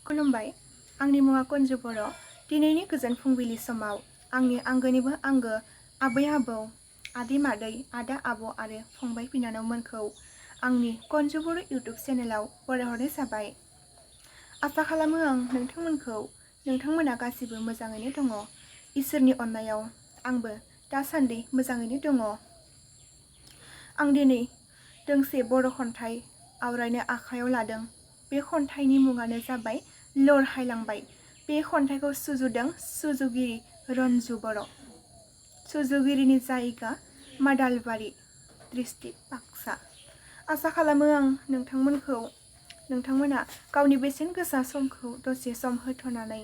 खुलुमबाय, आंनि मुङा कन्जु बर'। दिनैनि गोजोन फुंबिलि समाव आंनि आंगोनिबो आंगो आबै आबौ, आदै मादै, आदा आब' आरो फंबाय बिनानावमोनखौ आंनि कन्जु बर' इउटुब चेनेलाव बरायहरनाय जाबाय। आसा खालामो आं नोंथांमोना गासिबो मोजाङैनो दङ। इसोरनि अननायाव आंबो दासान्दि मोजाङैनो दङ। आं दिनै दोंसे बर' खन्थाइ आवरायनो आखायाव लादों। बे खन्थाइनि मुङानो जाबाय लरहायलांबाय। बे खन्थाइखौ सुजुदों सुजुगिरि रन्जु बर'। सुजुगिरिनि जायगा मादालबारि डिस्ट्रिक्ट बाक्सा। आसा खालामो आं नोंथांमोना गावनि बेसेन गोसा समखौ दसे सम होथ'नानै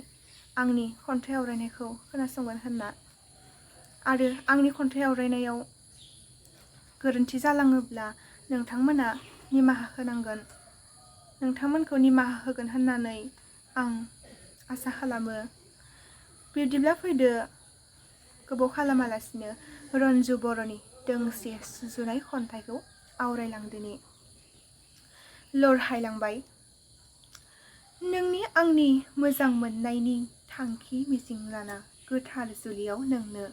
आंनि खन्थाइ आवरायनायखौ खोनासंगोन होनना, आरो आंनि खन्थाइ आवरायनायाव गोरोन्थि जालाङोब्ला नोंथांमोना निमाहा होनांगोन। नोंथांमोनखौ निमाहा होगोन होननानै आं आसा खालामो। बिब्दिब्ला फैदो गोबाव खालामालासिनो रन्जु बर'नि दोंसे सुजुनाय खन्थाइखौ आवरायलांदिनि। लरहायलांबाय। नोंनि आंनि मोजां मोननायनि थांखि मिजिं लाना गोथार जुलियाव नोंनो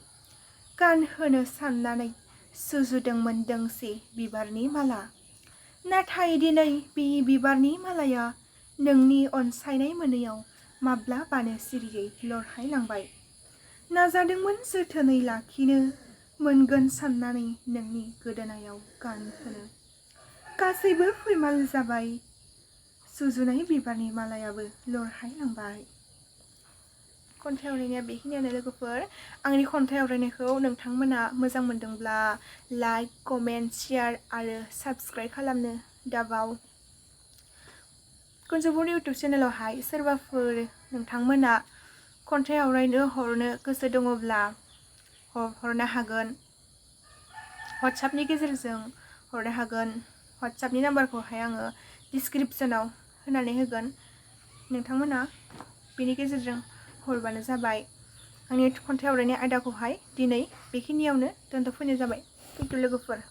गानहोनो साननानै सुजुदोंमोन दोंसे बिबारनि माला। नाथाय दिनै बे बिबारनि मालाया नोंनि अनसायनाय मोनैयाव माब्लाबानो सिरियै लरहायलांबाय। नाजादोंमोन जोथोनै लाखिनो, मोनगोन साननानै नोंनि गोदोनायाव गानहोनो। गासैबो फैमाल जाबाय, सुजुनाय बिबारनि मालायाबो लरहायलांबाय। खन्थाइ आवरायनाया बेखिनियानो लोगोफोर। आंनि खन्थाइ आवरायनायखौ नोंथांमोना मोजां मोनदोंब्ला लाइक, कमेन्ट, शेयार आरो साबस्क्राइब खालामनो दाबाव। कन्जु बर' इउटुब चेनेलावहाय सोरबाफोर नोंथांमोना खन्थाइ आवरायनो हरनो गोसो दङब्ला हरनो हागोन। वाट्सएपनि गेजेरजों हरनो हागोन। वाट्सएपनि नाम्बारखौहाय आङो डिसक्रिपसनाव होनानै होगोन। नोंथांमोना बेनि गेजेरजों हरबानो जाबाय। आंनि खन्थाइ आवरायनाय आयदाखौहाय दिनै बेखिनियावनो दोनथ'फैनाय जाबाय। थेंक इउ लोगोफोर।